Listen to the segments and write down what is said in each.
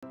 Hey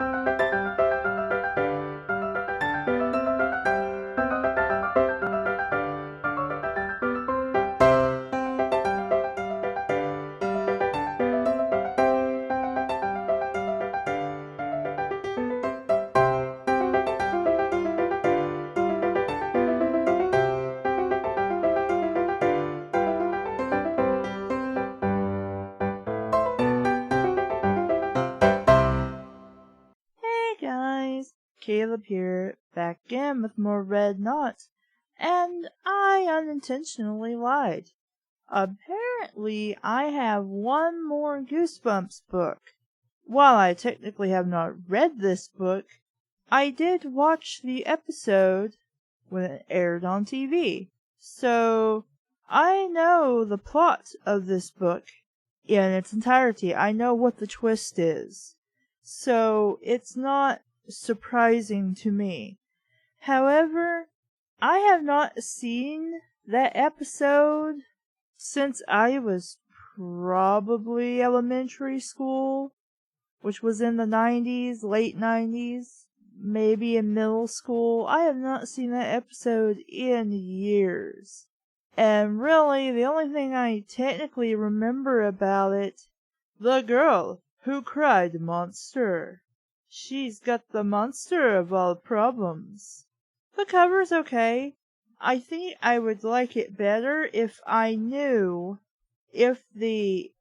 guys, Caleb here, back again with more red knots, and I unintentionally lied. Apparently, I have one more Goosebumps book. While I technically have not read this book, I did watch the episode when it aired on TV. So, I know the plot of this book in its entirety. I know what the twist is. So, it's not surprising to me. However, I have not seen that episode since I was probably elementary school, which was in the 90s, late 90s, maybe in middle school. I have not seen that episode in years. And really, the only thing I technically remember about it, the girl who cried monster. She's got the monster of all problems. The cover's okay. I think I would like it better if I knew if the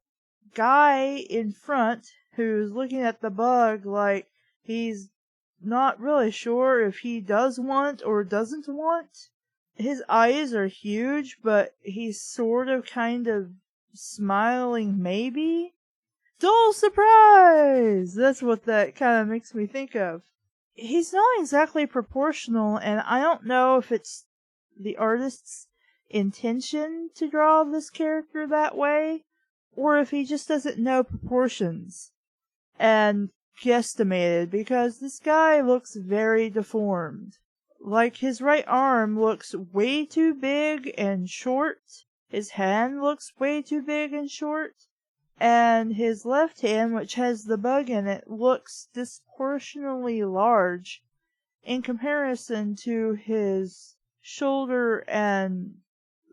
guy in front who's looking at the bug like he's not really sure if he does want or doesn't want. His eyes are huge, but he's sort of kind of smiling maybe. Dull surprise! That's what that kind of makes me think of. He's not exactly proportional, and I don't know if it's the artist's intention to draw this character that way, or if he just doesn't know proportions and guesstimated, because this guy looks very deformed. Like, his right arm looks way too big and short, his hand looks way too big and short, and his left hand, which has the bug in it, looks disproportionately large in comparison to his shoulder and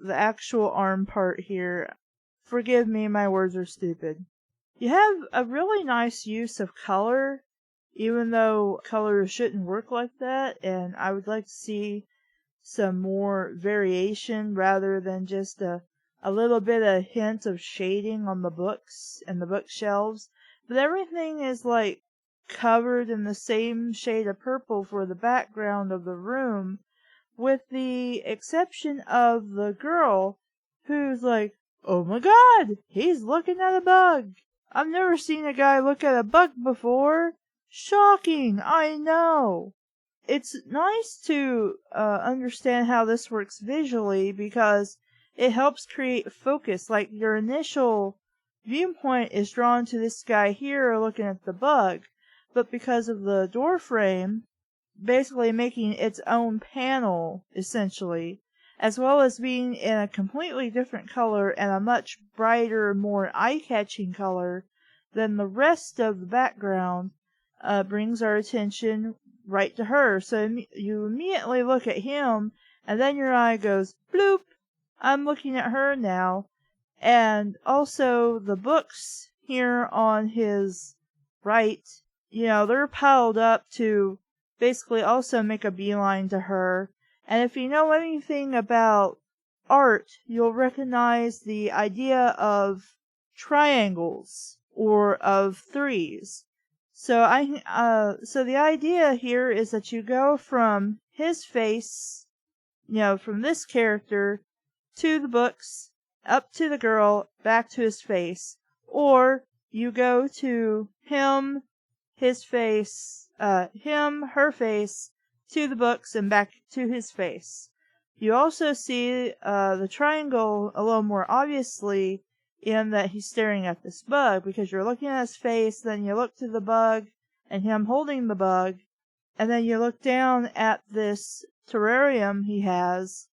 the actual arm part here. Forgive me, my words are stupid. You have a really nice use of color, even though color shouldn't work like that, and I would like to see some more variation rather than just a little bit of hint of shading on the books and the bookshelves. But everything is like covered in the same shade of purple for the background of the room, with the exception of the girl who's like, oh my god, he's looking at a bug. I've never seen a guy look at a bug before. Shocking, I know. It's nice to understand how this works visually, because it helps create focus. Like, your initial viewpoint is drawn to this guy here looking at the bug, but because of the door frame basically making its own panel, essentially, as well as being in a completely different color and a much brighter, more eye-catching color than the rest of the background, brings our attention right to her. So you immediately look at him, and then your eye goes, bloop, I'm looking at her now. And also the books here on his right, they're piled up to basically also make a beeline to her. And if you know anything about art, you'll recognize the idea of triangles or of threes. So the idea here is that you go from his face, from this character to the books, up to the girl, back to his face, or you go to him, his face, her face, to the books, and back to his face. You also see the triangle a little more obviously in that he's staring at this bug, because you're looking at his face, then you look to the bug, and him holding the bug, and then you look down at this terrarium he has,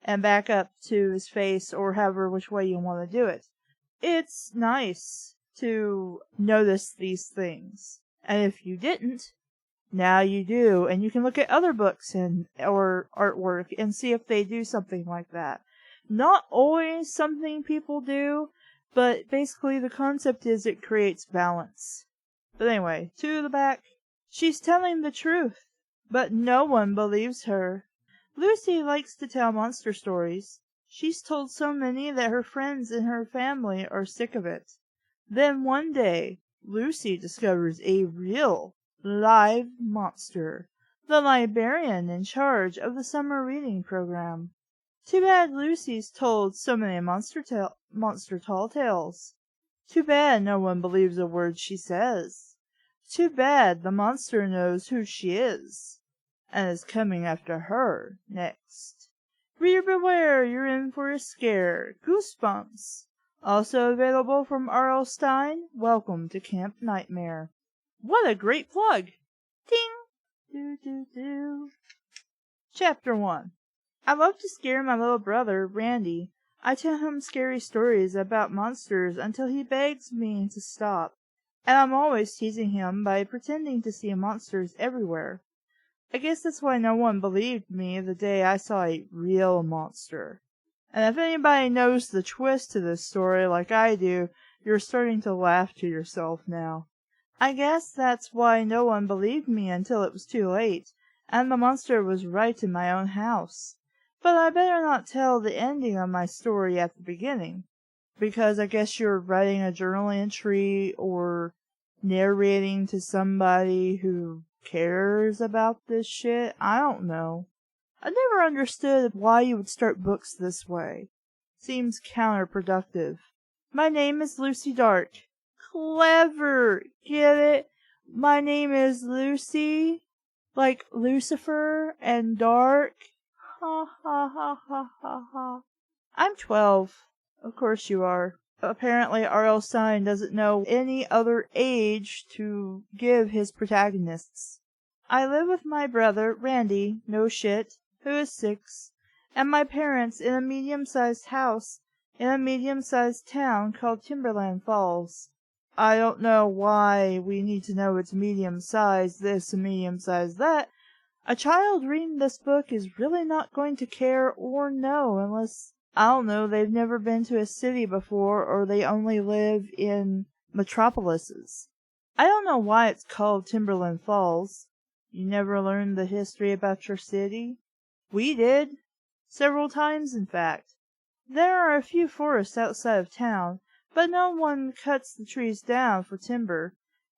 and back up to his face, or however which way you want to do it. It's nice to notice these things. And if you didn't, now you do, and you can look at other books or artwork and see if they do something like that. Not always something people do, but basically the concept is it creates balance. But anyway, to the back. She's telling the truth, but no one believes her. Lucy likes to tell monster stories. She's told so many that her friends and her family are sick of it. Then one day, Lucy discovers a real, live monster, the librarian in charge of the summer reading program. Too bad Lucy's told so many monster tall tales. Too bad no one believes a word she says. Too bad the monster knows who she is, and is coming after her next. Reader beware, you're in for a scare. Goosebumps. Also available from R.L. Stine. Welcome to Camp Nightmare. What a great plug! Ding! Do do do. Chapter 1. I love to scare my little brother, Randy. I tell him scary stories about monsters until he begs me to stop. And I'm always teasing him by pretending to see monsters everywhere. I guess that's why no one believed me the day I saw a real monster. And if anybody knows the twist to this story like I do, you're starting to laugh to yourself now. I guess that's why no one believed me until it was too late, and the monster was right in my own house. But I better not tell the ending of my story at the beginning, because I guess you're writing a journal entry or narrating to somebody who cares about this shit. I don't know. I never understood why you would start books this way. Seems counterproductive. My name is Lucy Dark. Clever! Get it? My name is Lucy. Like Lucifer and Dark. Ha ha ha ha ha ha. I'm 12. Of course you are. Apparently R.L. Stine doesn't know any other age to give his protagonists. I live with my brother, Randy, no shit, who is 6, and my parents in a medium-sized house in a medium-sized town called Timberland Falls. I don't know why we need to know it's medium-sized this and medium-sized that. A child reading this book is really not going to care or know unless, I don't know, they've never been to a city before or they only live in metropolises. I don't know why it's called Timberland Falls. You never learned the history about your city? We did. Several times, in fact. There are a few forests outside of town, but no one cuts the trees down for timber,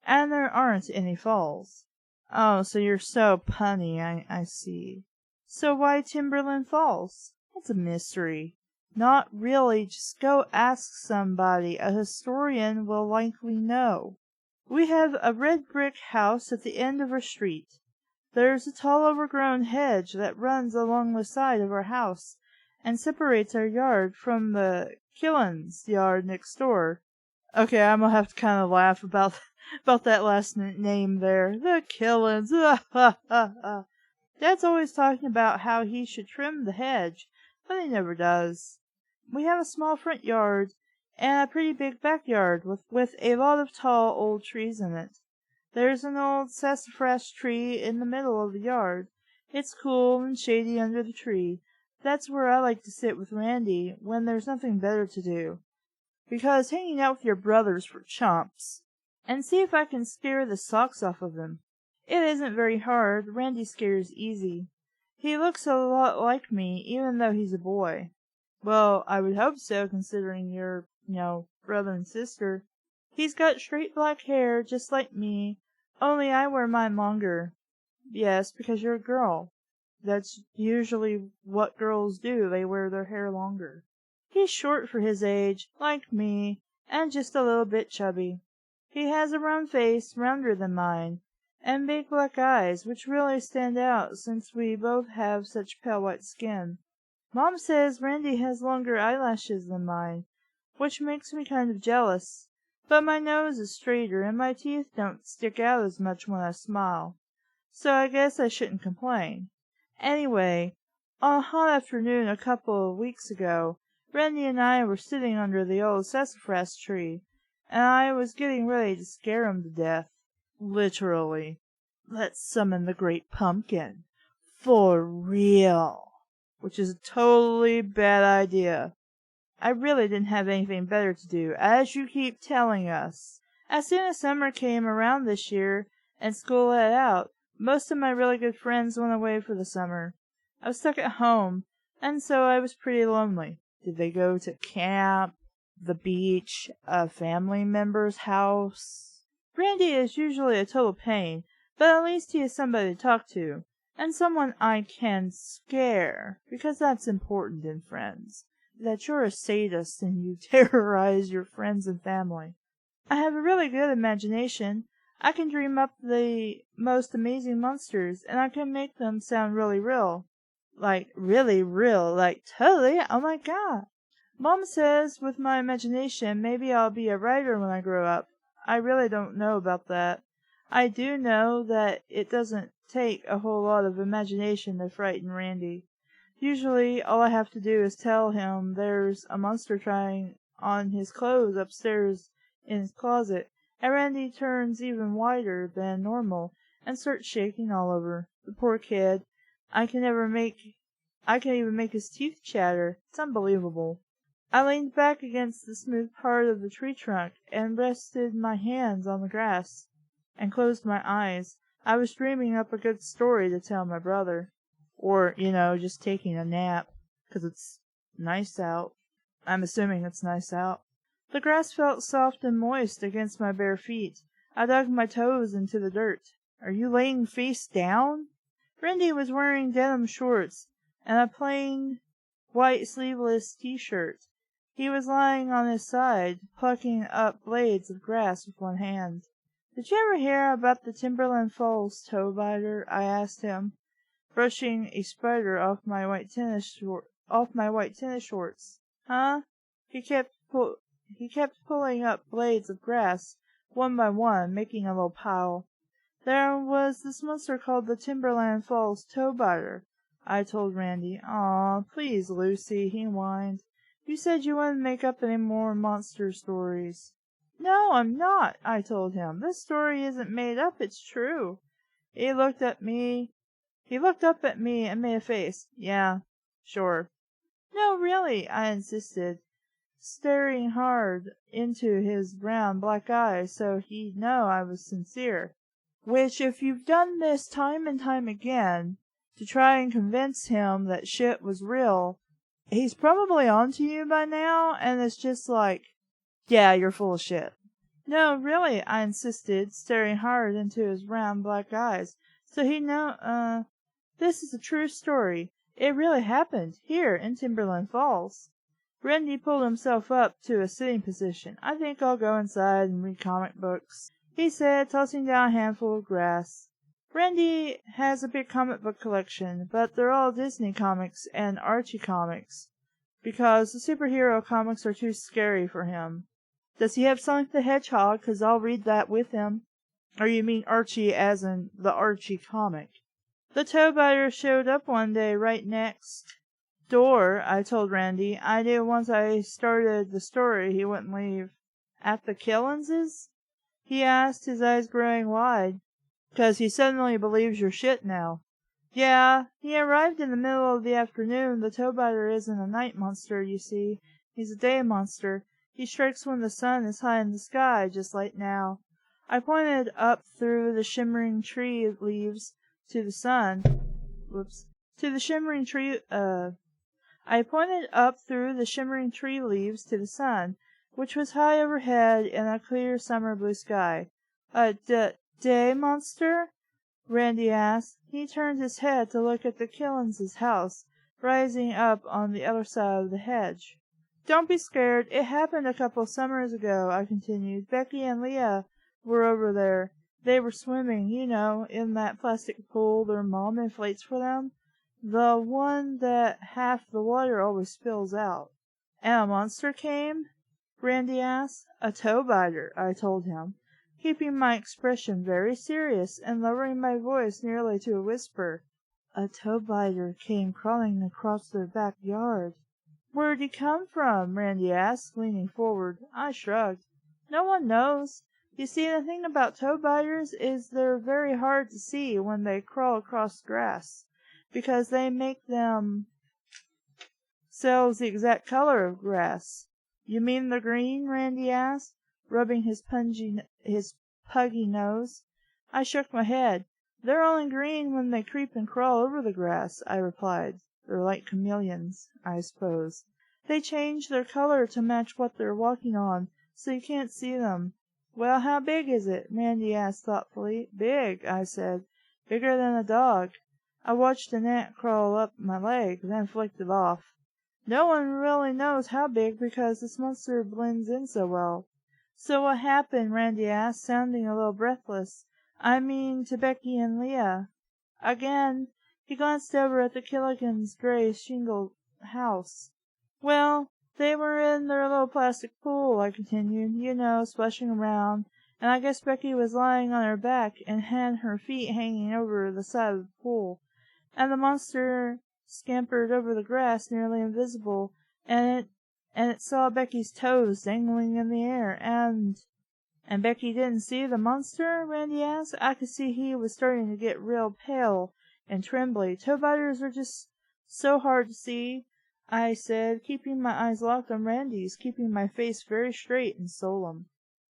and there aren't any falls. Oh, so you're so punny, I see. So why Timberland Falls? That's a mystery. Not really, just go ask somebody. A historian will likely know. We have a red brick house at the end of our street. There's a tall overgrown hedge that runs along the side of our house and separates our yard from the Killen's yard next door. Okay, I'm gonna have to kind of laugh about that last name there. The Killens. Dad's always talking about how he should trim the hedge, but he never does. We have a small front yard and a pretty big backyard with a lot of tall old trees in it. There's an old sassafras tree in the middle of the yard. It's cool and shady under the tree. That's where I like to sit with Randy when there's nothing better to do. Because hanging out with your brother's for chumps. And see if I can scare the socks off of him. It isn't very hard. Randy scares easy. He looks a lot like me, even though he's a boy. Well, I would hope so, considering you're, brother and sister. He's got straight black hair, just like me, only I wear mine longer. Yes, because you're a girl. That's usually what girls do, they wear their hair longer. He's short for his age, like me, and just a little bit chubby. He has a round face, rounder than mine, and big black eyes, which really stand out since we both have such pale white skin. Mom says Randy has longer eyelashes than mine, which makes me kind of jealous. But my nose is straighter and my teeth don't stick out as much when I smile. So I guess I shouldn't complain. Anyway, on a hot afternoon a couple of weeks ago, Randy and I were sitting under the old sassafras tree, and I was getting ready to scare him to death, Literally. Let's summon the great pumpkin. For real. Which is a totally bad idea. I really didn't have anything better to do, as you keep telling us. As soon as summer came around this year, and school let out, most of my really good friends went away for the summer. I was stuck at home, and so I was pretty lonely. Did they go to camp, the beach, a family member's house? Randy is usually a total pain, but at least he is somebody to talk to, and someone I can scare, because that's important in friends, that you're a sadist and you terrorize your friends and family. I have a really good imagination. I can dream up the most amazing monsters, and I can make them sound really real. Like, really real, like, totally, oh my god. Mom says with my imagination, maybe I'll be a writer when I grow up. I really don't know about that. I do know that it doesn't take a whole lot of imagination to frighten Randy. Usually, all I have to do is tell him there's a monster trying on his clothes upstairs in his closet, and Randy turns even whiter than normal and starts shaking all over. The poor kid. I can even make his teeth chatter. It's unbelievable. I leaned back against the smooth part of the tree trunk and rested my hands on the grass and closed my eyes. I was dreaming up a good story to tell my brother. Or, just taking a nap, 'cause it's nice out. I'm assuming it's nice out. The grass felt soft and moist against my bare feet. I dug my toes into the dirt. Are you laying face down? Randy was wearing denim shorts and a plain white sleeveless t-shirt. He was lying on his side, plucking up blades of grass with one hand. Did you ever hear about the Timberland Falls toe biter? I asked him, brushing a spider off my white tennis shorts. Huh? He kept pulling up blades of grass, one by one, making a little pile. There was this monster called the Timberland Falls toe biter, I told Randy. Aw, please, Lucy, he whined. You said you wouldn't make up any more monster stories. No, I'm not, I told him. This story isn't made up, it's true. He looked up at me and made a face. Yeah, sure. No, really, I insisted, staring hard into his brown black eyes so he'd know I was sincere. Which, if you've done this time and time again to try and convince him that shit was real, he's probably onto you by now, and it's just like, yeah, you're full of shit. No, really, I insisted, staring hard into his round black eyes, so he'd know, this is a true story. It really happened, here, in Timberland Falls. Randy pulled himself up to a sitting position. I think I'll go inside and read comic books, he said, tossing down a handful of grass. Randy has a big comic book collection, but they're all Disney comics and Archie comics, because the superhero comics are too scary for him. Does he have Sonic the Hedgehog? 'Cause I'll read that with him. Or you mean Archie as in the Archie comic? The toe biter showed up one day right next door, I told Randy. I knew once I started the story he wouldn't leave. At the Killenses? He asked, his eyes growing wide. 'Cause he suddenly believes you're shit now. Yeah, he arrived in the middle of the afternoon. The toe biter isn't a night monster, you see. He's a day monster. He strikes when the sun is high in the sky, just like now. I pointed up through the shimmering tree leaves to the sun. I pointed up through the shimmering tree leaves to the sun, which was high overhead in a clear summer blue sky. A day monster? Randy asked. He turned his head to look at the Killens' house, rising up on the other side of the hedge. Don't be scared. It happened a couple summers ago, I continued. Becky and Leah were over there. They were swimming, in that plastic pool their mom inflates for them. The one that half the water always spills out. And a monster came? Randy asked. A toe biter, I told him, keeping my expression very serious and lowering my voice nearly to a whisper. A toe biter came crawling across their backyard. Where'd he come from? Randy asked, leaning forward. I shrugged. No one knows. You see, the thing about toe biters is they're very hard to see when they crawl across grass, because they make themselves the exact color of grass. You mean they're green? Randy asked, rubbing his puggy nose. I shook my head. They're only green when they creep and crawl over the grass, I replied. They're like chameleons, I suppose. They change their color to match what they're walking on, so you can't see them. Well, how big is it? Randy asked thoughtfully. Big, I said. Bigger than a dog. I watched an ant crawl up my leg, then flicked it off. No one really knows how big because this monster blends in so well. So what happened? Randy asked, sounding a little breathless. I mean, to Becky and Leah. Again, he glanced over at the Killigans' gray shingled house. Well, they were in their little plastic pool, I continued, you know, splashing around, and I guess Becky was lying on her back and had her feet hanging over the side of the pool, and the monster scampered over the grass nearly invisible, and it saw Becky's toes dangling in the air, and Becky didn't see the monster? Randy asked. I could see he was starting to get real pale and trembly. Toe biters are just so hard to see, I said, keeping my eyes locked on Randy's, keeping my face very straight and solemn.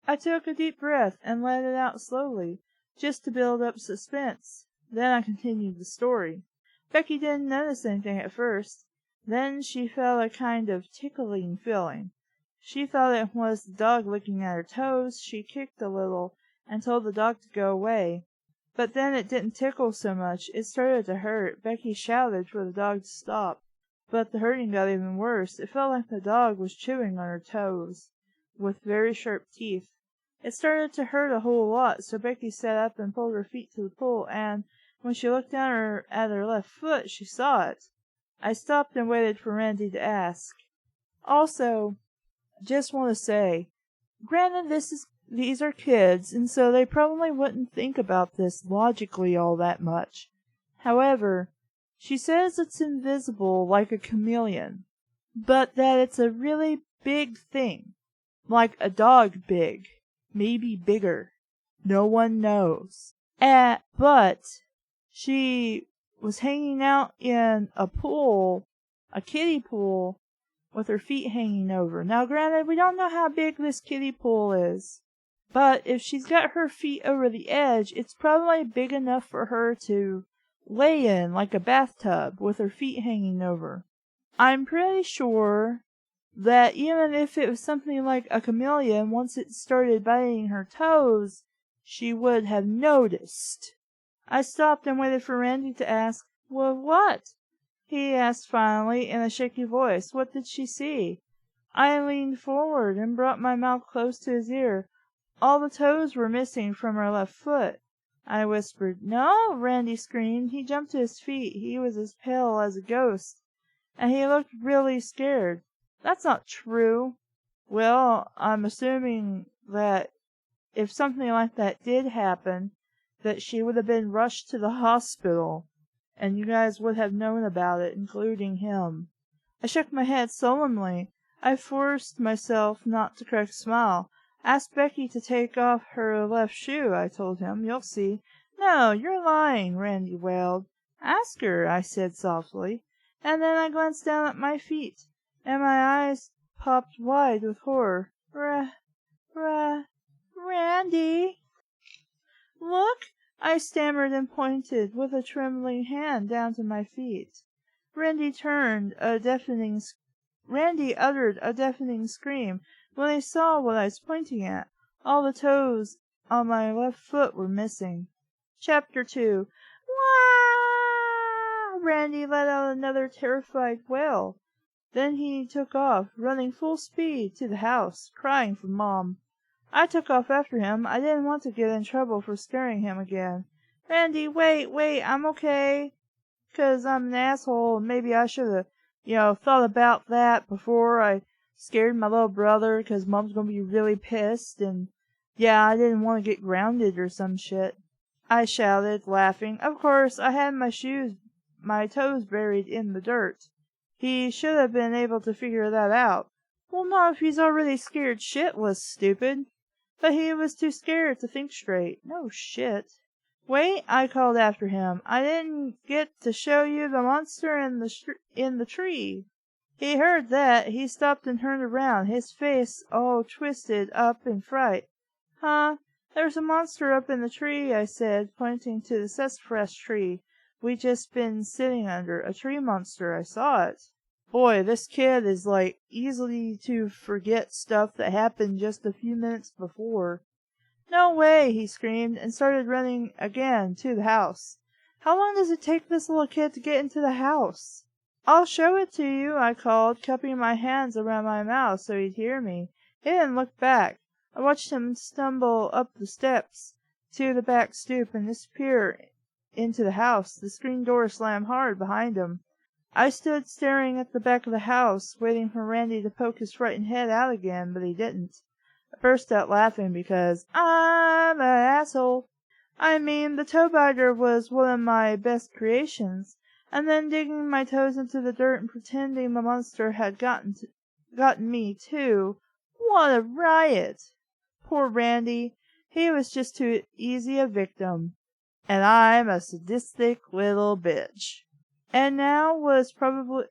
I took a deep breath and let it out slowly, just to build up suspense. Then I continued the story. Becky didn't notice anything at first. Then she felt a kind of tickling feeling. She thought it was the dog licking at her toes. She kicked a little and told the dog to go away. But then it didn't tickle so much. It started to hurt. Becky shouted for the dog to stop. But the hurting got even worse. It felt like the dog was chewing on her toes with very sharp teeth. It started to hurt a whole lot, so Becky sat up and pulled her feet to the pool, and when she looked down at her left foot, she saw it. I stopped and waited for Randy to ask. Also, just want to say, granted these are kids, and so they probably wouldn't think about this logically all that much. However, she says it's invisible like a chameleon, but that it's a really big thing, like a dog big, maybe bigger. No one knows. But she was hanging out in a pool, a kiddie pool, with her feet hanging over. Now granted, we don't know how big this kiddie pool is, but if she's got her feet over the edge, it's probably big enough for her to lay in like a bathtub with her feet hanging over. I'm pretty sure that even if it was something like a chameleon, once it started biting her toes, she would have noticed. I stopped and waited for Randy to ask, well, what? He asked finally in a shaky voice. What did she see? I leaned forward and brought my mouth close to his ear. All the toes were missing from her left foot. I whispered. No, Randy screamed. He jumped to his feet. He was as pale as a ghost, and he looked really scared. That's not true. Well, I'm assuming that if something like that did happen, that she would have been rushed to the hospital, and you guys would have known about it, including him. I shook my head solemnly. I forced myself not to crack a smile. Ask Becky to take off her left shoe, I told him. You'll see. No, you're lying, Randy wailed. Ask her, I said softly. And then I glanced down at my feet, and my eyes popped wide with horror. Randy! Look! I stammered and pointed with a trembling hand down to my feet. Randy uttered a deafening scream when he saw what I was pointing at. All the toes on my left foot were missing. Chapter 2. Wah! Randy let out another terrified wail. Then he took off, running full speed to the house, crying for Mom. I took off after him. I didn't want to get in trouble for scaring him again. Randy, wait, I'm okay. 'Cause I'm an asshole, and maybe I should have, thought about that before I scared my little brother, 'cause Mom's gonna be really pissed, and yeah, I didn't want to get grounded or some shit. I shouted, laughing. Of course, I had my toes buried in the dirt. He should have been able to figure that out. Well, not if he's already scared shitless, stupid. but he was too scared to think straight. No shit. Wait, I called after him. I didn't get to show you the monster in the tree. He heard that. He stopped and turned around, his face all twisted up in fright. Huh? There's a monster up in the tree, I said, pointing to the sassafras tree we just been sitting under. A tree monster. I saw it. Boy, this kid is easily to forget stuff that happened just a few minutes before. No way, he screamed, and started running again to the house. How long does it take this little kid to get into the house? I'll show it to you, I called, cupping my hands around my mouth so he'd hear me. He didn't look back. I watched him stumble up the steps to the back stoop and disappear into the house. The screen door slammed hard behind him. I stood staring at the back of the house, waiting for Randy to poke his frightened head out again, but he didn't. I burst out laughing because I'm an asshole. I mean, the toe biter was one of my best creations, and then digging my toes into the dirt and pretending the monster had gotten me too. What a riot! Poor Randy. He was just too easy a victim. And I'm a sadistic little bitch. And now he was probably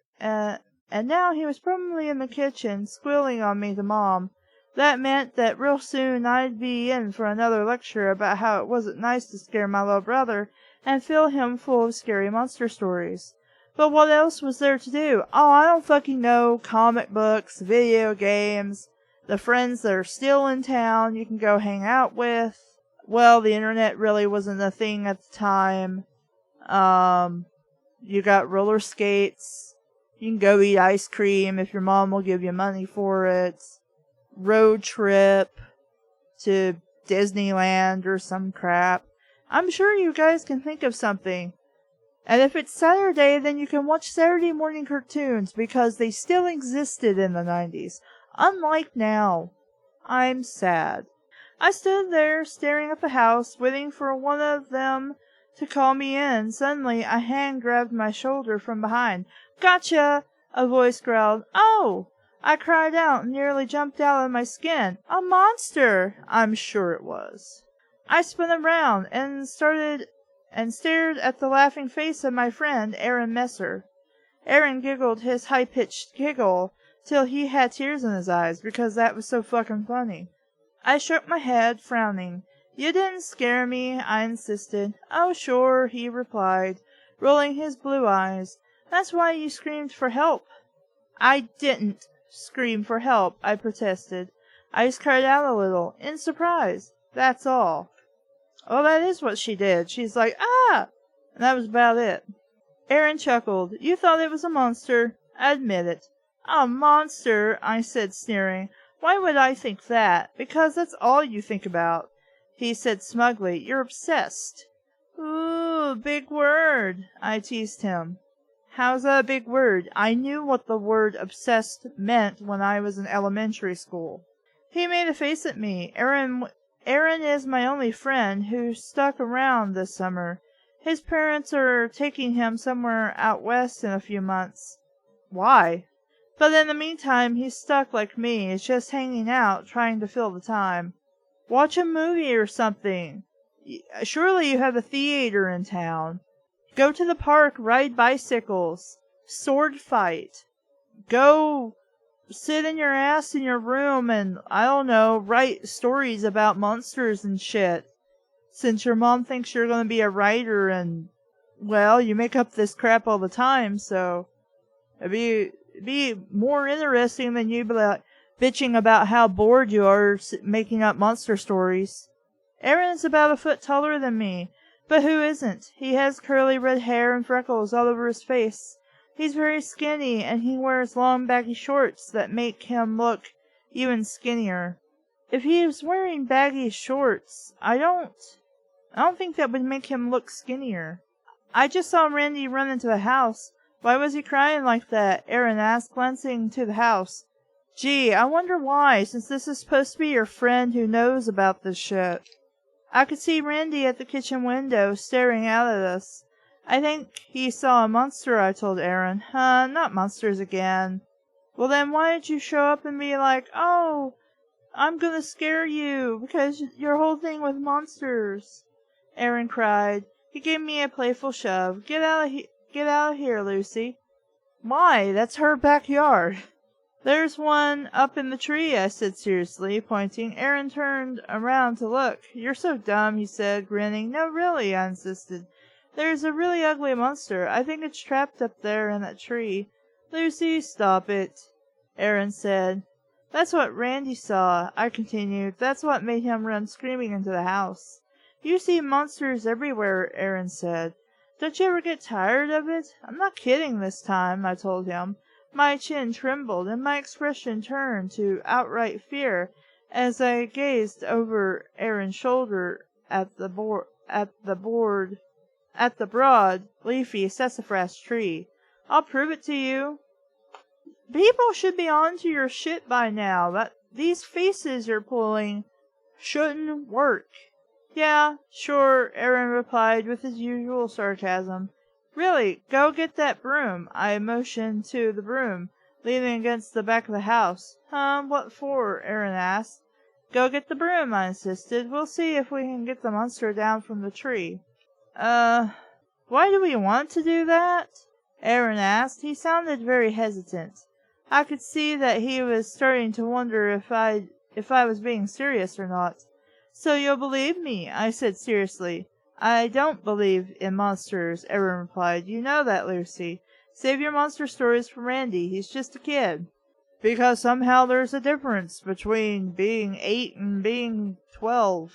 in the kitchen, squealing on me to Mom. That meant that real soon I'd be in for another lecture about how it wasn't nice to scare my little brother and fill him full of scary monster stories. But what else was there to do? Oh, I don't fucking know. Comic books, video games, the friends that are still in town you can go hang out with. Well, the internet really wasn't a thing at the time. You got roller skates. You can go eat ice cream if your mom will give you money for it. Road trip to Disneyland or some crap. I'm sure you guys can think of something. And if it's Saturday, then you can watch Saturday morning cartoons because they still existed in the 90s. Unlike now. I'm sad. I stood there staring at the house, waiting for one of them to call me in. Suddenly, a hand grabbed my shoulder from behind. Gotcha! A voice growled. Oh! I cried out and nearly jumped out of my skin. A monster! I'm sure it was. I spun around and stared at the laughing face of my friend, Aaron Messer. Aaron giggled his high-pitched giggle till he had tears in his eyes because that was so fucking funny. I shook my head, frowning. You didn't scare me, I insisted. Oh, sure, he replied, rolling his blue eyes. That's why you screamed for help. I didn't scream for help, I protested. I just cried out a little, in surprise. That's all. Well, that is what she did. She's like, ah! And that was about it. Aaron chuckled. You thought it was a monster. Admit it. A monster, I said, sneering. Why would I think that? Because that's all you think about. He said smugly, you're obsessed. Ooh, big word, I teased him. How's that a big word? I knew what the word obsessed meant when I was in elementary school. He made a face at me. Aaron is my only friend who stuck around this summer. His parents are taking him somewhere out west in a few months. Why? But in the meantime, he's stuck like me. He's just hanging out, trying to fill the time. Watch a movie or something. Surely you have a theater in town. Go to the park, ride bicycles, sword fight. Go sit in your ass in your room and, I don't know, write stories about monsters and shit. Since your mom thinks you're going to be a writer and, well, you make up this crap all the time, so it'd be more interesting than you bitching about how bored you are making up monster stories. Aaron is about a foot taller than me, but who isn't? He has curly red hair and freckles all over his face. He's very skinny, and he wears long baggy shorts that make him look even skinnier. If he was wearing baggy shorts, I don't think that would make him look skinnier. I just saw Randy run into the house. Why was he crying like that? Aaron asked, glancing to the house. Gee, I wonder why, since this is supposed to be your friend who knows about this shit. I could see Randy at the kitchen window, staring out at us. I think he saw a monster, I told Aaron. Not monsters again. Well then, why did you show up and be like, oh, I'm gonna scare you, because your whole thing with monsters, Aaron cried. He gave me a playful shove. Get out of here, Lucy. Why, that's her backyard. There's one up in the tree, I said seriously, pointing. Aaron turned around to look. You're so dumb, he said, grinning. No, really, I insisted. There's a really ugly monster. I think it's trapped up there in that tree. Lucy, stop it, Aaron said. That's what Randy saw, I continued. That's what made him run screaming into the house. You see monsters everywhere, Aaron said. Don't you ever get tired of it? I'm not kidding this time, I told him. My chin trembled, and my expression turned to outright fear as I gazed over Aaron's shoulder at the broad, leafy sassafras tree. I'll prove it to you. People should be on to your shit by now. These faces you're pulling shouldn't work. Yeah, sure, Aaron replied with his usual sarcasm. Really, go get that broom. I motioned to the broom, leaning against the back of the house. What for? Aaron asked. Go get the broom, I insisted. We'll see if we can get the monster down from the tree. Why do we want to do that? Aaron asked. He sounded very hesitant. I could see that he was starting to wonder if I was being serious or not. So you'll believe me, I said seriously. I don't believe in monsters, Aaron replied. You know that, Lucy. Save your monster stories for Randy. He's just a kid. Because somehow there's a difference between being 8 and being 12.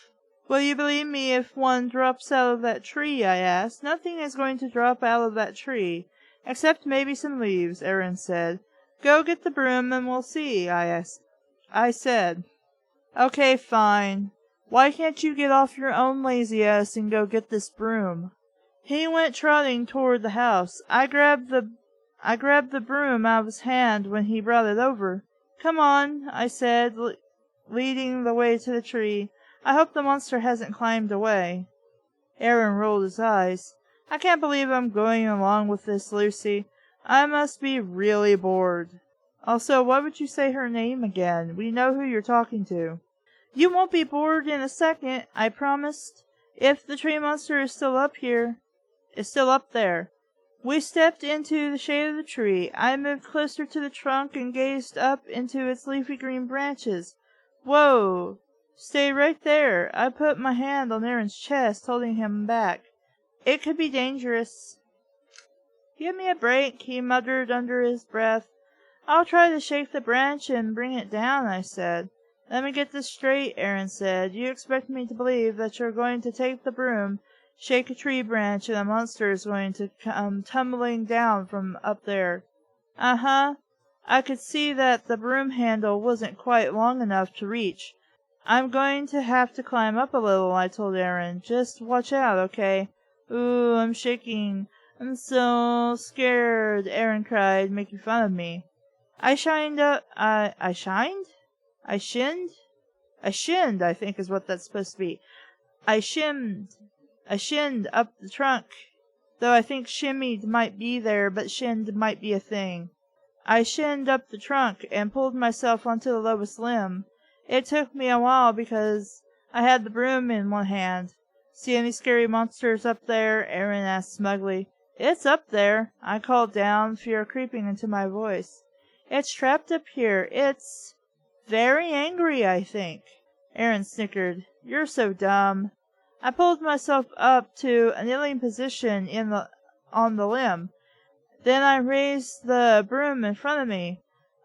Will you believe me if one drops out of that tree? I asked. Nothing is going to drop out of that tree, except maybe some leaves, Aaron said. Go get the broom and we'll see, I said. Okay, fine. Why can't you get off your own lazy ass and go get this broom? He went trotting toward the house. I grabbed the broom out of his hand when he brought it over. Come on, I said, leading the way to the tree. I hope the monster hasn't climbed away. Aaron rolled his eyes. I can't believe I'm going along with this, Lucy. I must be really bored. Also, why would you say her name again? We know who you're talking to. You won't be bored in a second, I promised. If the tree monster is still up there. We stepped into the shade of the tree. I moved closer to the trunk and gazed up into its leafy green branches. Whoa! Stay right there. I put my hand on Aaron's chest, holding him back. It could be dangerous. Give me a break, he muttered under his breath. I'll try to shake the branch and bring it down, I said. Let me get this straight, Aaron said. You expect me to believe that you're going to take the broom, shake a tree branch, and a monster is going to come tumbling down from up there. Uh-huh. I could see that the broom handle wasn't quite long enough to reach. I'm going to have to climb up a little, I told Aaron. Just watch out, okay? Ooh, I'm shaking. I'm so scared, Aaron cried, making fun of me. I shinned, I think is what that's supposed to be. I shinned up the trunk, though I think shimmied might be there, but shinned might be a thing. I shinned up the trunk and pulled myself onto the lowest limb. It took me a while because I had the broom in one hand. See any scary monsters up there? Aaron asked smugly. It's up there, I called down, fear creeping into my voice. It's trapped up here. It's very angry, I think. Aaron snickered. You're so dumb. I pulled myself up to a kneeling position on the limb. Then I raised the broom in front of me.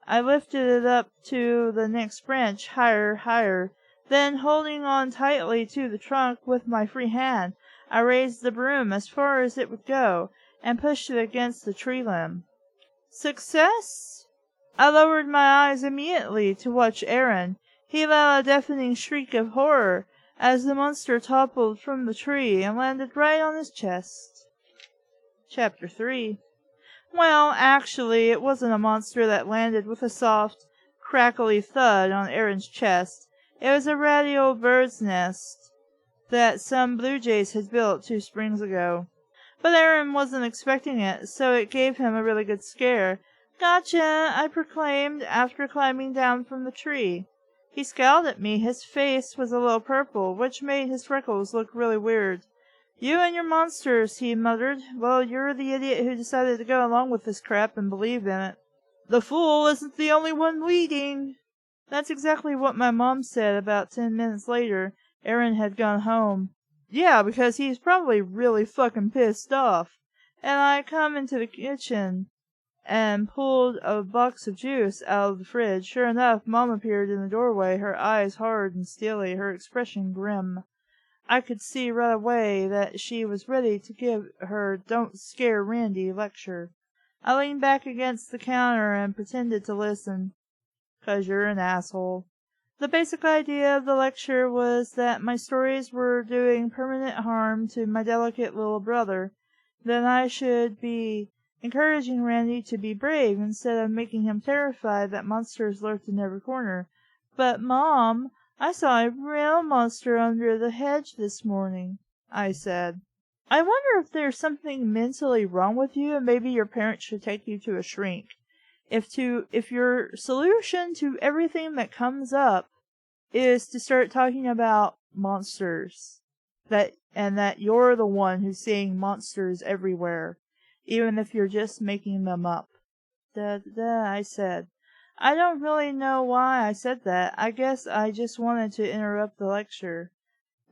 I lifted it up to the next branch, higher. Then, holding on tightly to the trunk with my free hand, I raised the broom as far as it would go and pushed it against the tree limb. Success? I lowered my eyes immediately to watch Aaron. He let out a deafening shriek of horror as the monster toppled from the tree and landed right on his chest. Chapter 3. Well, actually, it wasn't a monster that landed with a soft, crackly thud on Aaron's chest. It was a ratty old bird's nest that some blue jays had built 2 springs ago. But Aaron wasn't expecting it, so it gave him a really good scare. Gotcha, I proclaimed after climbing down from the tree. He scowled at me. His face was a little purple, which made his freckles look really weird. You and your monsters, he muttered. Well, you're the idiot who decided to go along with this crap and believe in it. The fool isn't the only one leading. That's exactly what my mom said about 10 minutes later. Aaron had gone home. Yeah, because he's probably really fucking pissed off. And I come into the kitchen and pulled a box of juice out of the fridge. Sure enough, Mom appeared in the doorway, her eyes hard and steely, her expression grim. I could see right away that she was ready to give her "Don't Scare Randy" lecture. I leaned back against the counter and pretended to listen. "'Cause you're an asshole." The basic idea of the lecture was that my stories were doing permanent harm to my delicate little brother. Then I should be encouraging Randy to be brave instead of making him terrified that monsters lurked in every corner. "But, Mom, I saw a real monster under the hedge this morning," I said. "I wonder if there's something mentally wrong with you and maybe your parents should take you to a shrink. If your solution to everything that comes up is to start talking about monsters, that you're the one who's seeing monsters everywhere, even if you're just making them up." I said. I don't really know why I said that. I guess I just wanted to interrupt the lecture.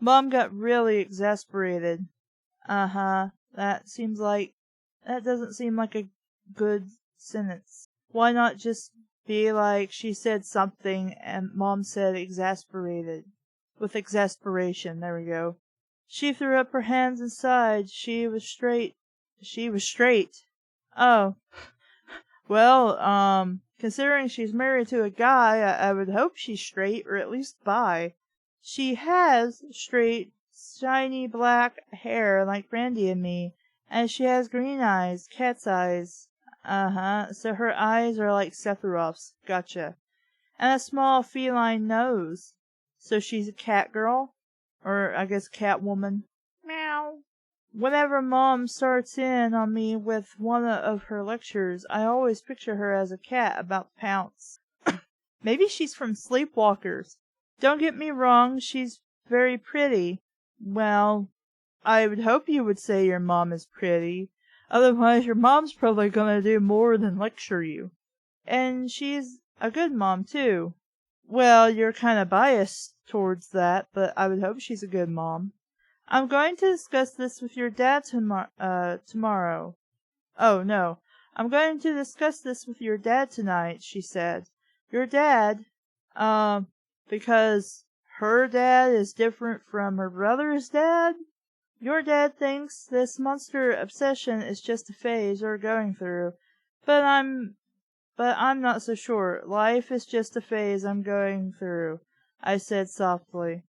Mom got really exasperated. Uh-huh, that doesn't seem like a good sentence. Why not just be like, she said something and Mom said exasperated? With exasperation, there we go. She threw up her hands and sighed. She was straight. Oh. Well, considering she's married to a guy, I would hope she's straight, or at least bi. She has straight, shiny black hair like Randy and me, and she has green eyes, cat's eyes. Uh-huh, so her eyes are like Sephiroth's. Gotcha. And a small feline nose. So she's a cat girl? Or, I guess, cat woman. Meow. Whenever Mom starts in on me with one of her lectures, I always picture her as a cat about to pounce. Maybe she's from Sleepwalkers. Don't get me wrong, she's very pretty. Well, I would hope you would say your mom is pretty. Otherwise, your mom's probably gonna do more than lecture you. And she's a good mom, too. Well, you're kinda biased towards that, but I would hope she's a good mom. I'm going to discuss this with your dad tomorrow. Oh, no. I'm going to discuss this with your dad tonight, she said. Your dad? Because her dad is different from her brother's dad? Your dad thinks this monster obsession is just a phase we're going through, but I'm not so sure. Life is just a phase I'm going through, I said softly.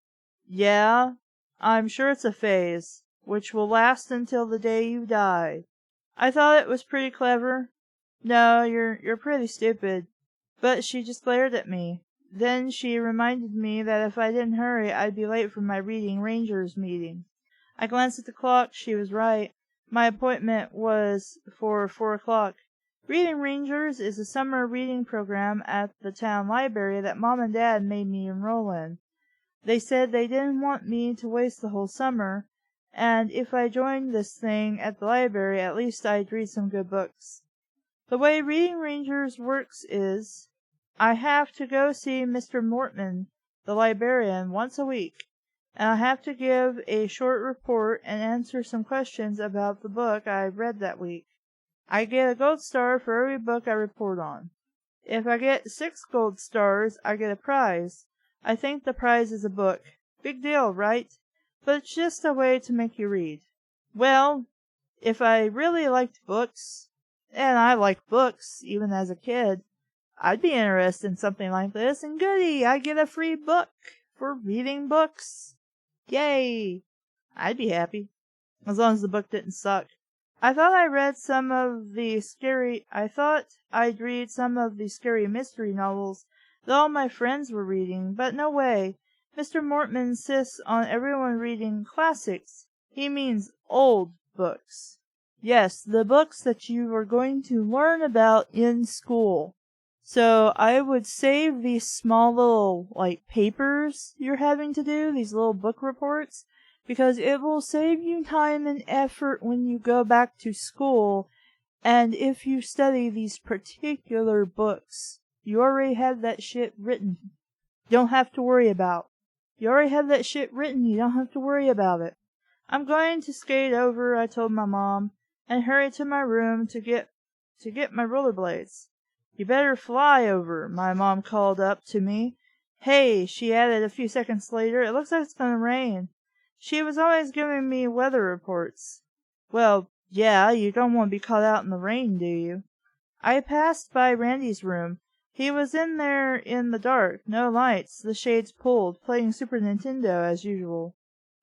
Yeah, I'm sure it's a phase, which will last until the day you die. I thought it was pretty clever. No, you're pretty stupid. But she just glared at me. Then she reminded me that if I didn't hurry, I'd be late for my Reading Rangers meeting. I glanced at the clock. She was right. My appointment was for 4 o'clock. Reading Rangers is a summer reading program at the town library that Mom and Dad made me enroll in. They said they didn't want me to waste the whole summer, and if I joined this thing at the library, at least I'd read some good books. The way Reading Rangers works is, I have to go see Mr. Mortman, the librarian, once a week, and I have to give a short report and answer some questions about the book I read that week. I get a gold star for every book I report on. If I get 6 gold stars, I get a prize. I think the prize is a book. Big deal, right? But it's just a way to make you read. Well, if I really liked books, and I liked books even as a kid, I'd be interested in something like this, and goody, I get a free book for reading books. Yay! I'd be happy, as long as the book didn't suck. I thought I'd read some of the scary mystery novels that all my friends were reading, but no way. Mr. Mortman insists on everyone reading classics. He means old books. Yes, the books that you are going to learn about in school. So I would save these small little, papers you're having to do, these little book reports, because it will save you time and effort when you go back to school, and if you study these particular books, you already have that shit written. You don't have to worry about. You already have that shit written, you don't have to worry about it. I'm going to skate over, I told my mom, and hurry to my room to get my rollerblades. You better fly over, my mom called up to me. Hey, she added a few seconds later, it looks like it's gonna rain. She was always giving me weather reports. Well, yeah, you don't want to be caught out in the rain, do you? I passed by Randy's room. He was in there in the dark, no lights, the shades pulled, playing Super Nintendo as usual.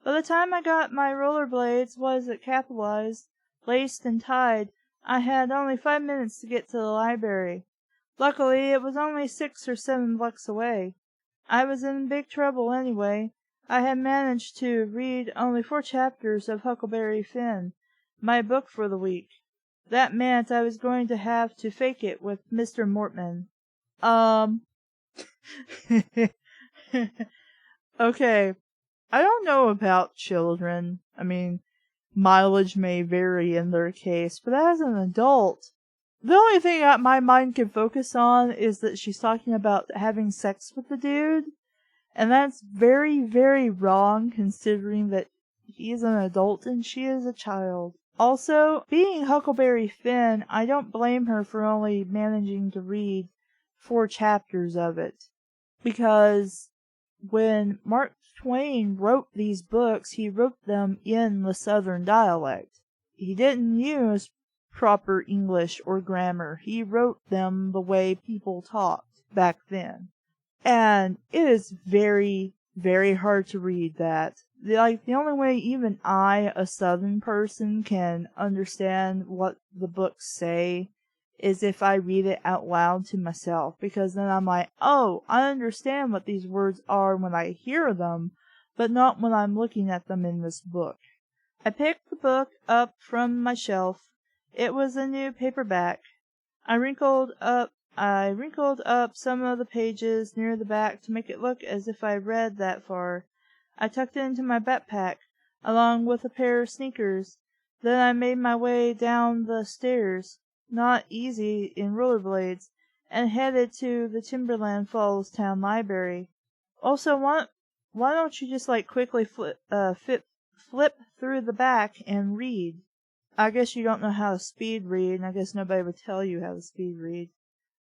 By the time I got my rollerblades, was it capitalized, laced and tied, I had only 5 minutes to get to the library. Luckily, it was only 6 or 7 blocks away. I was in big trouble anyway. I had managed to read only 4 chapters of Huckleberry Finn, my book for the week. That meant I was going to have to fake it with Mr. Mortman. Okay. I don't know about children. I mean, mileage may vary in their case, but as an adult, the only thing my mind can focus on is that she's talking about having sex with the dude, and that's very, very wrong considering that he is an adult and she is a child. Also, being Huckleberry Finn, I don't blame her for only managing to read 4 chapters of it, because when Mark Twain wrote these books, he wrote them in the Southern dialect. He didn't use proper English or grammar. He wrote them the way people talked back then. And it is very, very hard to read that. The only way even I, a Southern person, can understand what the books say is if I read it out loud to myself, because then I'm like, oh, I understand what these words are when I hear them, but not when I'm looking at them in this book. I picked the book up from my shelf. It was a new paperback. I wrinkled up some of the pages near the back to make it look as if I read that far. I tucked it into my backpack, along with a pair of sneakers. Then I made my way down the stairs, not easy in rollerblades, and headed to the Timberland Falls Town Library. Also, why don't you just quickly flip through the back and read? I guess you don't know how to speed read, and I guess nobody would tell you how to speed read.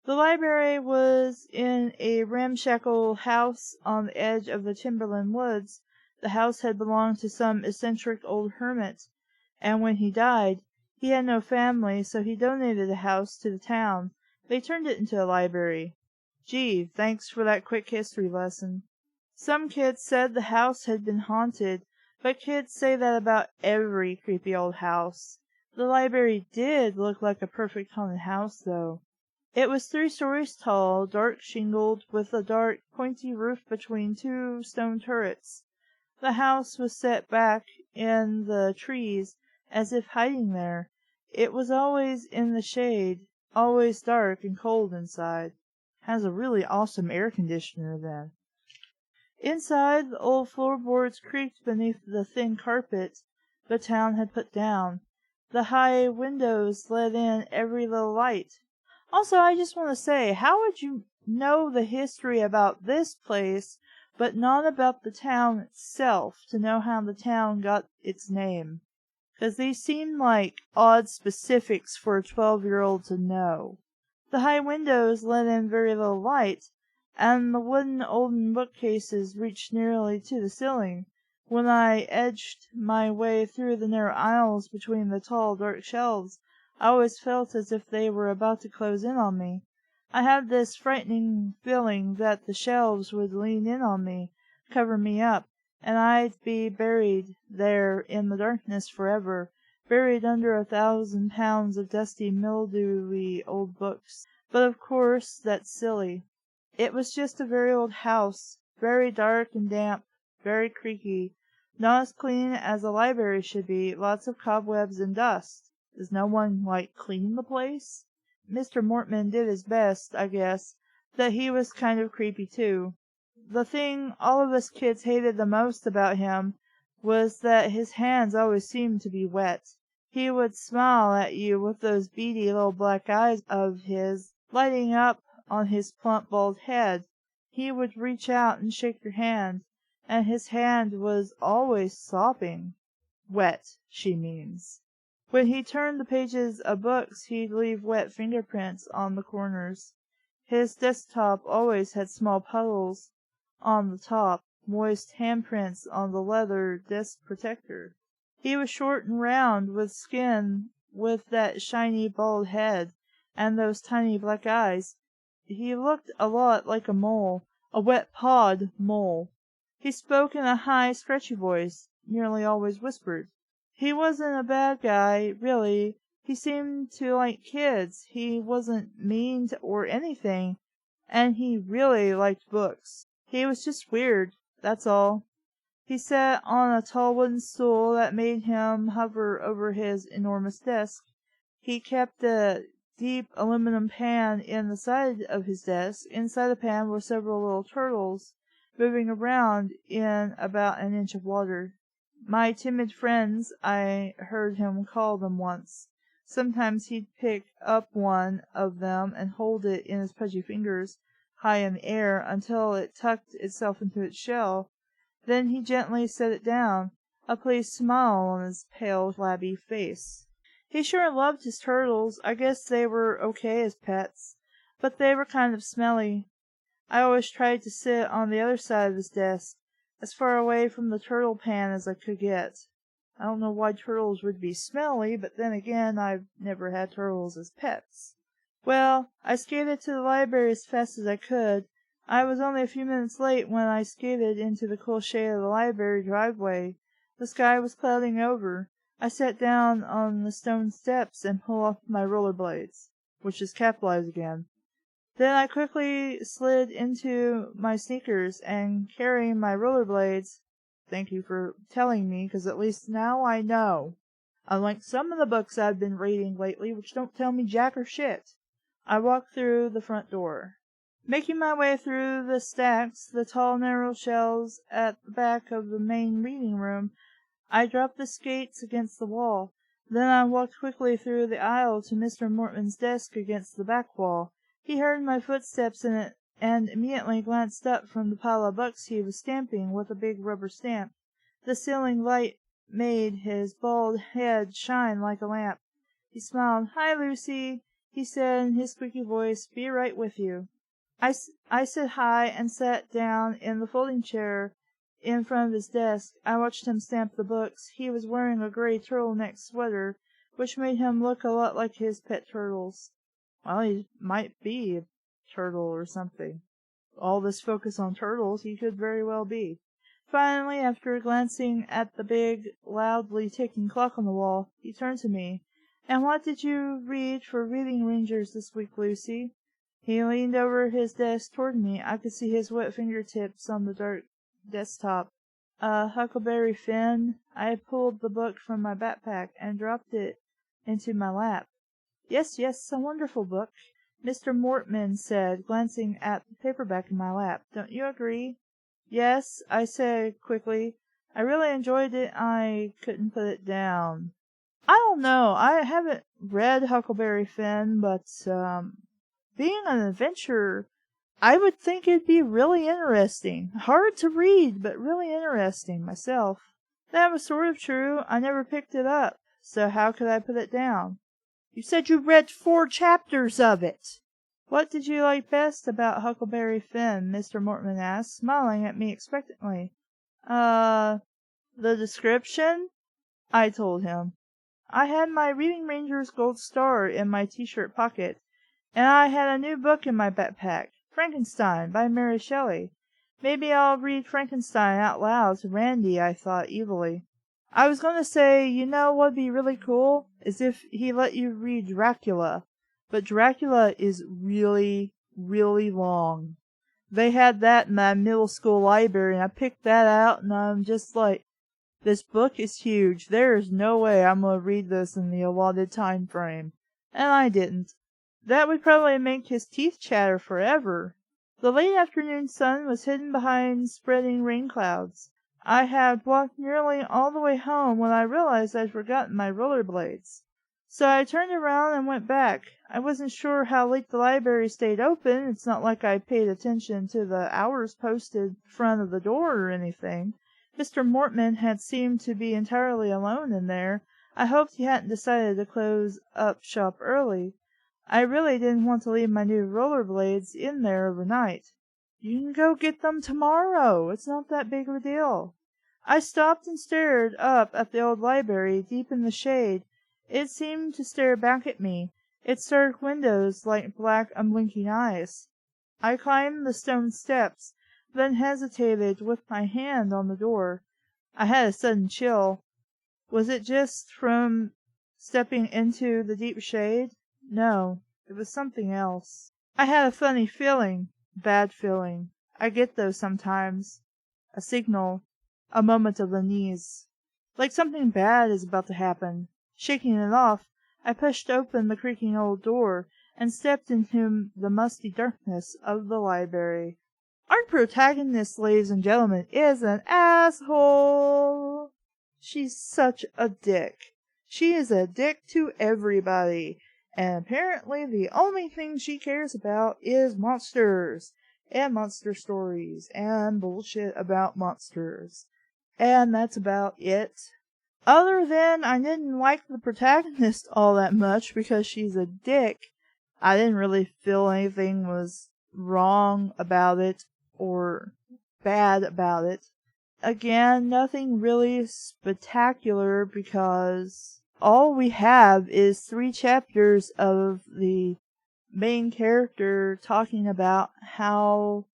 The library was in a ramshackle house on the edge of the Timberland woods. The house had belonged to some eccentric old hermit, and when he died, he had no family, so he donated the house to the town. They turned it into a library. Gee, thanks for that quick history lesson. Some kids said the house had been haunted, but kids say that about every creepy old house. The library did look like a perfect haunted house, though. It was 3 stories tall, dark shingled, with a dark, pointy roof between 2 stone turrets. The house was set back in the trees, as if hiding there. It was always in the shade, always dark and cold inside. Has a really awesome air conditioner then. Inside, the old floorboards creaked beneath the thin carpet the town had put down. The high windows let in every little light. Also, I just want to say, how would you know the history about this place, but not about the town itself, to know how the town got its name? Because these seem like odd specifics for a 12-year-old to know. The high windows let in very little light, and the wooden olden bookcases reached nearly to the ceiling. When I edged my way through the narrow aisles between the tall, dark shelves, I always felt as if they were about to close in on me. I had this frightening feeling that the shelves would lean in on me, cover me up, and I'd be buried there in the darkness forever, buried under 1,000 pounds of dusty, mildewy old books. But of course, that's silly. It was just a very old house, very dark and damp, very creaky, not as clean as a library should be, lots of cobwebs and dust. Does no one, clean the place? Mr. Mortman did his best, I guess, that he was kind of creepy too. The thing all of us kids hated the most about him was that his hands always seemed to be wet. He would smile at you with those beady little black eyes of his lighting up on his plump bald head. He would reach out and shake your hand, and his hand was always sopping. Wet, she means. When he turned the pages of books, he'd leave wet fingerprints on the corners. His desktop always had small puddles on the top, moist handprints on the leather desk protector. He was short and round, with skin, with that shiny bald head, and those tiny black eyes. He looked a lot like a mole, a wet-pawed mole. He spoke in a high, scratchy voice, nearly always whispered. He wasn't a bad guy, really. He seemed to like kids. He wasn't mean or anything, and he really liked books. He was just weird, that's all. He sat on a tall wooden stool that made him hover over his enormous desk. He kept a deep aluminum pan in the side of his desk. Inside the pan were several little turtles, moving around in about an inch of water. My timid friends, I heard him call them once. Sometimes he'd pick up one of them and hold it in his pudgy fingers, high in the air, until it tucked itself into its shell. Then he gently set it down, a pleased smile on his pale, flabby face. He sure loved his turtles. I guess they were okay as pets, but they were kind of smelly. I always tried to sit on the other side of his desk, as far away from the turtle pan as I could get. I don't know why turtles would be smelly, but then again, I've never had turtles as pets. Well, I skated to the library as fast as I could. I was only a few minutes late when I skated into the cool shade of the library driveway. The sky was clouding over. I sat down on the stone steps and pulled off my rollerblades, which is capitalized again. Then I quickly slid into my sneakers and carrying my rollerblades. Thank you for telling me, 'cause at least now I know. Unlike some of the books I've been reading lately, which don't tell me jack or shit. I walked through the front door. Making my way through the stacks, the tall narrow shelves at the back of the main reading room, I dropped the skates against the wall. Then I walked quickly through the aisle to Mr. Mortman's desk against the back wall. He heard my footsteps in it and immediately glanced up from the pile of books he was stamping with a big rubber stamp. The ceiling light made his bald head shine like a lamp. He smiled. "Hi, Lucy," he said in his squeaky voice. "Be right with you." I said hi and sat down in the folding chair in front of his desk. I watched him stamp the books. He was wearing a gray turtleneck sweater, which made him look a lot like his pet turtles. Well, he might be a turtle or something. All this focus on turtles, he could very well be. Finally, after glancing at the big, loudly ticking clock on the wall, he turned to me. "And what did you read for Reading Rangers this week, Lucy?" He leaned over his desk toward me. I could see his wet fingertips on the dark desktop. Huckleberry Finn. I pulled the book from my backpack and dropped it into my lap. Yes, a wonderful book," Mr. Mortman said, glancing at the paperback in my lap. "Don't you agree?" "Yes," I said quickly. "I really enjoyed it. I couldn't put it down." I don't know. I haven't read Huckleberry Finn, but, being an adventure, I would think it'd be really interesting. Hard to read, but really interesting myself. That was sort of true. I never picked it up, so how could I put it down? "You said you read 4 chapters of it." "What did you like best about Huckleberry Finn?" Mr. Mortman asked, smiling at me expectantly. The description," I told him. I had my Reading Ranger's gold star in my t-shirt pocket, and I had a new book in my backpack, Frankenstein by Mary Shelley. Maybe I'll read Frankenstein out loud to Randy, I thought evilly. I was going to say, you know what'd be really cool? Is if he let you read Dracula. But Dracula is really, really long. They had that in my middle school library, and I picked that out, and I'm just like, this book is huge. There is no way I'm going to read this in the allotted time frame. And I didn't. That would probably make his teeth chatter forever. The late afternoon sun was hidden behind spreading rain clouds. I had walked nearly all the way home when I realized I'd forgotten my rollerblades. So I turned around and went back. I wasn't sure how late the library stayed open. It's not like I paid attention to the hours posted in front of the door or anything. Mr. Mortman had seemed to be entirely alone in there. I hoped he hadn't decided to close up shop early. I really didn't want to leave my new rollerblades in there overnight. You can go get them tomorrow. It's not that big of a deal. I stopped and stared up at the old library, deep in the shade. It seemed to stare back at me, its dark windows like black unblinking eyes. I climbed the stone steps, then hesitated with my hand on the door. I had a sudden chill. Was it just from stepping into the deep shade? No, it was something else. I had a funny feeling, bad feeling. I get those sometimes. A signal, a moment of unease. Like something bad is about to happen. Shaking it off, I pushed open the creaking old door and stepped into the musty darkness of the library. Our protagonist, ladies and gentlemen, is an asshole. She's such a dick. She is a dick to everybody, and apparently the only thing she cares about is monsters, and monster stories, and bullshit about monsters. And that's about it. Other than I didn't like the protagonist all that much because she's a dick, I didn't really feel anything was wrong about it or bad about it. Again, nothing really spectacular because all we have is 3 chapters of the main character talking about how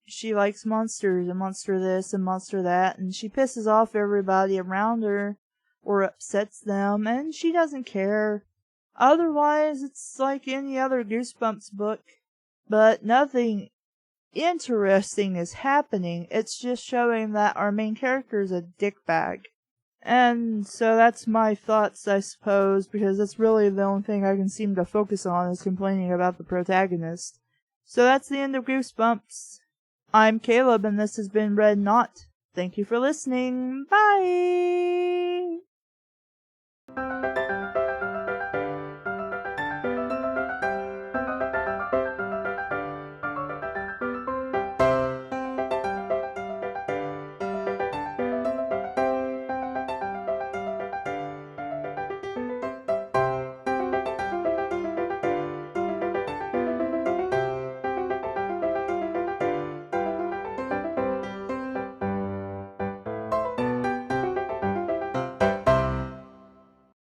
she likes monsters and monster this and monster that, and she pisses off everybody around her or upsets them, and she doesn't care. Otherwise, it's like any other Goosebumps book, but nothing interesting is happening. It's just showing that our main character is a dickbag. And so that's my thoughts, I suppose, because that's really the only thing I can seem to focus on is complaining about the protagonist. So that's the end of Goosebumps. I'm Caleb, and this has been Red Knot. Thank you for listening. Bye!